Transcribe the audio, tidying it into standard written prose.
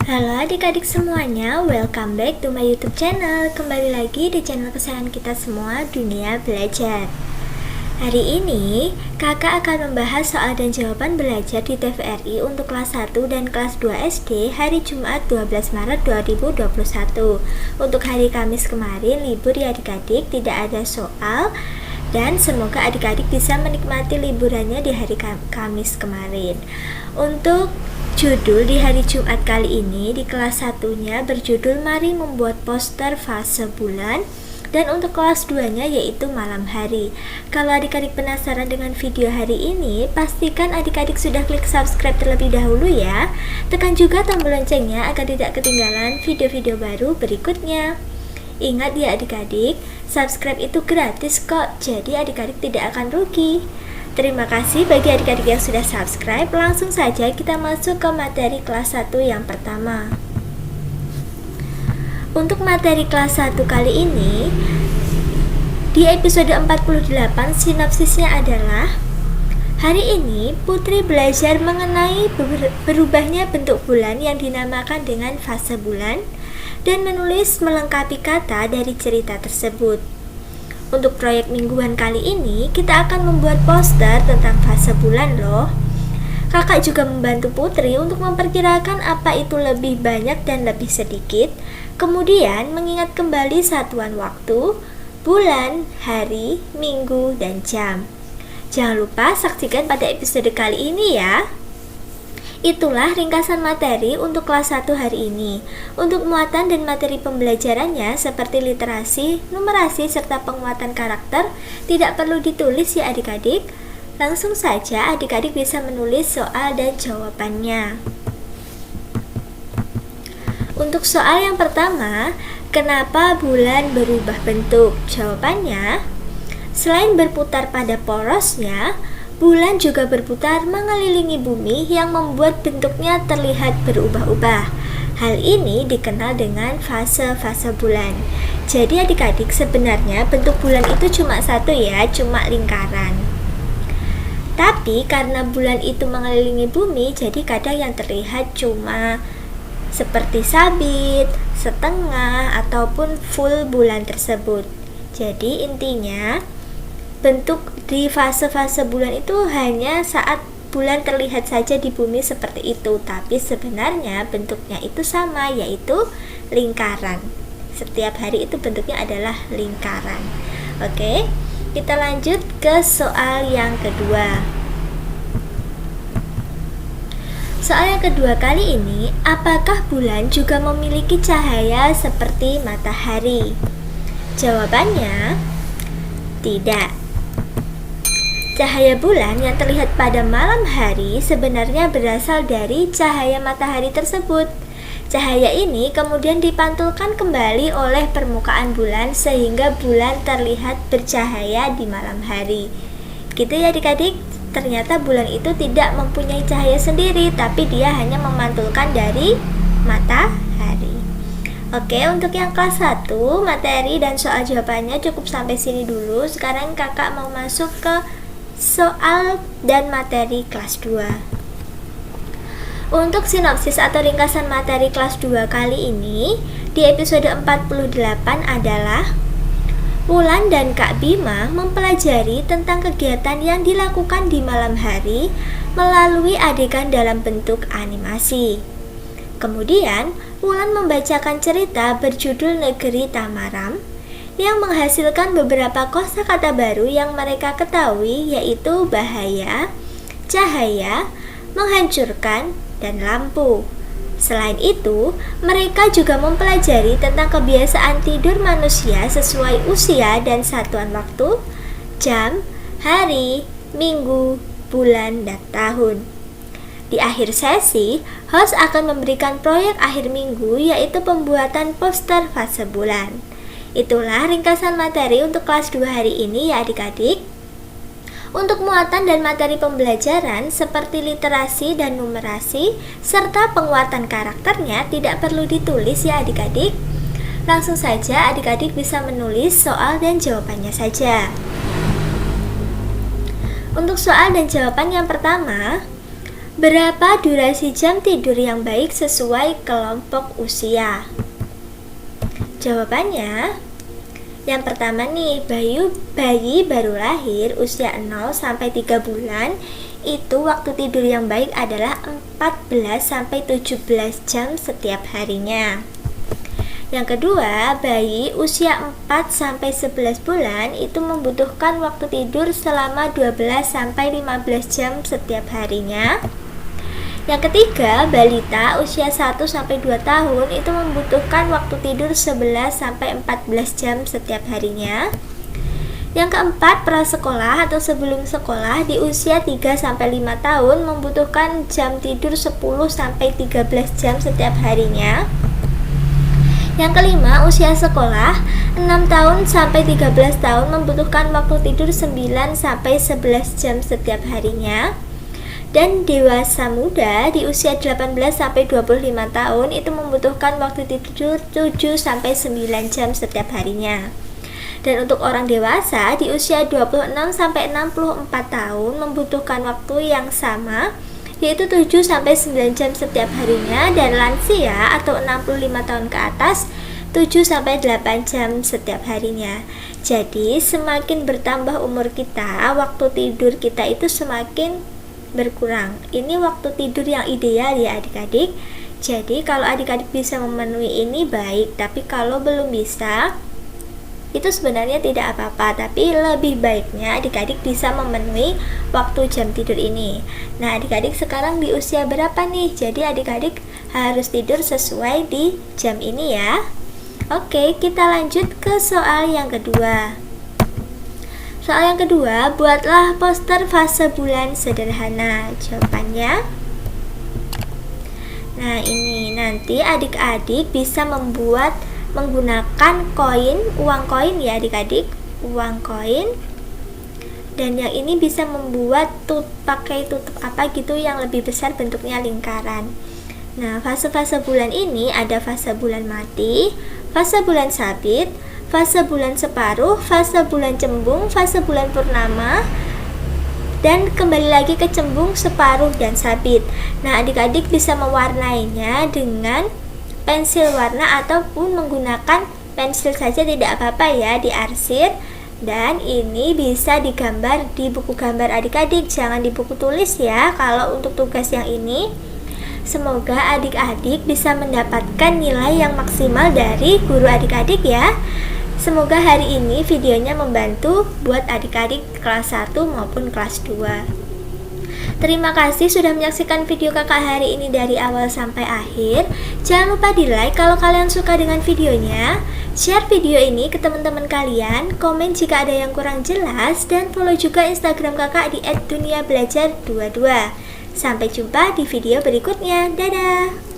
Halo adik-adik semuanya, welcome back to my YouTube channel. Kembali lagi di channel kesayangan kita semua, Dunia Belajar. Hari ini, kakak akan membahas soal dan jawaban belajar di TVRI untuk kelas 1 dan kelas 2 SD hari Jumat 12 Maret 2021. Untuk hari Kamis kemarin, libur ya adik-adik, tidak ada soal. Dan semoga adik-adik bisa menikmati liburannya di hari Kamis kemarin. Untuk judul di hari Jumat kali ini di kelas 1-nya berjudul Mari Membuat Poster Fase Bulan, dan untuk kelas 2-nya yaitu Malam Hari. Kalau adik-adik penasaran dengan video hari ini, pastikan adik-adik sudah klik subscribe terlebih dahulu ya. Tekan juga tombol loncengnya agar tidak ketinggalan video-video baru berikutnya. Ingat ya adik-adik, subscribe itu gratis kok, jadi adik-adik tidak akan rugi. Terima kasih bagi adik-adik yang sudah subscribe. Langsung saja kita masuk ke materi kelas 1 yang pertama. Untuk materi kelas 1 kali ini, di episode 48 sinopsisnya adalah: hari ini Putri belajar mengenai berubahnya bentuk bulan yang dinamakan dengan fase bulan dan menulis melengkapi kata dari cerita tersebut. Untuk proyek mingguan kali ini, kita akan membuat poster tentang fase bulan loh. Kakak juga membantu Putri untuk memperkirakan apa itu lebih banyak dan lebih sedikit, kemudian mengingat kembali satuan waktu, bulan, hari, minggu, dan jam. Jangan lupa saksikan pada episode kali ini ya. Itulah ringkasan materi untuk kelas 1 hari ini. Untuk muatan dan materi pembelajarannya seperti literasi, numerasi, serta penguatan karakter tidak perlu ditulis ya adik-adik. Langsung saja adik-adik bisa menulis soal dan jawabannya. Untuk soal yang pertama, kenapa bulan berubah bentuk? Jawabannya, selain berputar pada porosnya, bulan juga berputar mengelilingi bumi yang membuat bentuknya terlihat berubah-ubah. Hal ini dikenal dengan fase-fase bulan. Jadi adik-adik, sebenarnya bentuk bulan itu cuma satu ya, cuma lingkaran. Tapi karena bulan itu mengelilingi bumi, jadi kadang yang terlihat cuma seperti sabit, setengah, ataupun full bulan tersebut. Jadi intinya, bentuk di fase-fase bulan itu hanya saat bulan terlihat saja di bumi seperti itu, tapi sebenarnya bentuknya itu sama, yaitu lingkaran. Setiap hari itu bentuknya adalah lingkaran. Oke, kita lanjut ke soal yang kedua. Soal yang kedua kali ini, apakah bulan juga memiliki cahaya seperti matahari? Jawabannya, tidak. Cahaya bulan yang terlihat pada malam hari sebenarnya berasal dari cahaya matahari tersebut. Cahaya ini kemudian dipantulkan kembali oleh permukaan bulan sehingga bulan terlihat bercahaya di malam hari. Gitu ya adik-adik, ternyata bulan itu tidak mempunyai cahaya sendiri, tapi dia hanya memantulkan dari matahari. Oke, untuk yang kelas 1, materi dan soal jawabannya cukup sampai sini dulu. Sekarang kakak mau masuk ke soal dan materi kelas 2. Untuk sinopsis atau ringkasan materi kelas 2 kali ini, di episode 48 adalah: Wulan dan Kak Bima mempelajari tentang kegiatan yang dilakukan di malam hari melalui adegan dalam bentuk animasi. Kemudian, Wulan membacakan cerita berjudul Negeri Tamaram yang menghasilkan beberapa kosakata baru yang mereka ketahui, yaitu bahaya, cahaya, menghancurkan, dan lampu. Selain itu, mereka juga mempelajari tentang kebiasaan tidur manusia sesuai usia dan satuan waktu, jam, hari, minggu, bulan, dan tahun. Di akhir sesi, host akan memberikan proyek akhir minggu, yaitu pembuatan poster fase bulan. Itulah ringkasan materi untuk kelas 2 hari ini ya adik-adik. Untuk muatan dan materi pembelajaran seperti literasi dan numerasi serta penguatan karakternya tidak perlu ditulis ya adik-adik. Langsung saja adik-adik bisa menulis soal dan jawabannya saja. Untuk soal dan jawaban yang pertama, Berapa durasi jam tidur yang baik sesuai kelompok usia? Jawabannya, yang pertama nih, bayi baru lahir usia 0 sampai 3 bulan itu waktu tidur yang baik adalah 14 sampai 17 jam setiap harinya. Yang kedua, bayi usia 4 sampai 11 bulan itu membutuhkan waktu tidur selama 12 sampai 15 jam setiap harinya. Yang ketiga, balita usia 1 sampai 2 tahun itu membutuhkan waktu tidur 11 sampai 14 jam setiap harinya. Yang keempat, prasekolah atau sebelum sekolah di usia 3 sampai 5 tahun membutuhkan jam tidur 10 sampai 13 jam setiap harinya. Yang kelima, usia sekolah 6 tahun sampai 13 tahun membutuhkan waktu tidur 9 sampai 11 jam setiap harinya. Dan dewasa muda di usia 18 sampai 25 tahun itu membutuhkan waktu tidur 7 sampai 9 jam setiap harinya. Dan untuk orang dewasa di usia 26 sampai 64 tahun membutuhkan waktu yang sama, yaitu 7 sampai 9 jam setiap harinya, dan lansia atau 65 tahun ke atas 7 sampai 8 jam setiap harinya. Jadi semakin bertambah umur kita, waktu tidur kita itu semakin berkurang. Ini waktu tidur yang ideal ya adik-adik. Jadi kalau adik-adik bisa memenuhi ini baik, tapi kalau belum bisa itu sebenarnya tidak apa-apa, tapi lebih baiknya adik-adik bisa memenuhi waktu jam tidur ini. Nah, adik-adik sekarang di usia berapa nih? Jadi adik-adik harus tidur sesuai di jam ini ya. Oke, kita lanjut ke soal yang kedua. Soal yang kedua, buatlah poster fase bulan sederhana. Jawabannya, nah ini nanti adik-adik bisa membuat menggunakan uang koin ya adik-adik, uang koin. Dan yang ini bisa membuat pakai tutup apa gitu yang lebih besar, bentuknya lingkaran. Nah, fase-fase bulan ini ada fase bulan mati, fase bulan sabit, fase bulan separuh, fase bulan cembung, fase bulan purnama, dan kembali lagi ke cembung, separuh, dan sabit. Nah, adik-adik bisa mewarnainya dengan pensil warna ataupun menggunakan pensil saja, tidak apa-apa ya, diarsir. Dan ini bisa digambar di buku gambar adik-adik, jangan di buku tulis ya kalau untuk tugas yang ini. Semoga adik-adik bisa mendapatkan nilai yang maksimal dari guru adik-adik ya. Semoga hari ini videonya membantu buat adik-adik kelas 1 maupun kelas 2. Terima kasih sudah menyaksikan video kakak hari ini dari awal sampai akhir. Jangan lupa di like kalau kalian suka dengan videonya, share video ini ke teman-teman kalian, komen jika ada yang kurang jelas, dan follow juga Instagram kakak di @duniabelajar22. Sampai jumpa di video berikutnya. Dadah!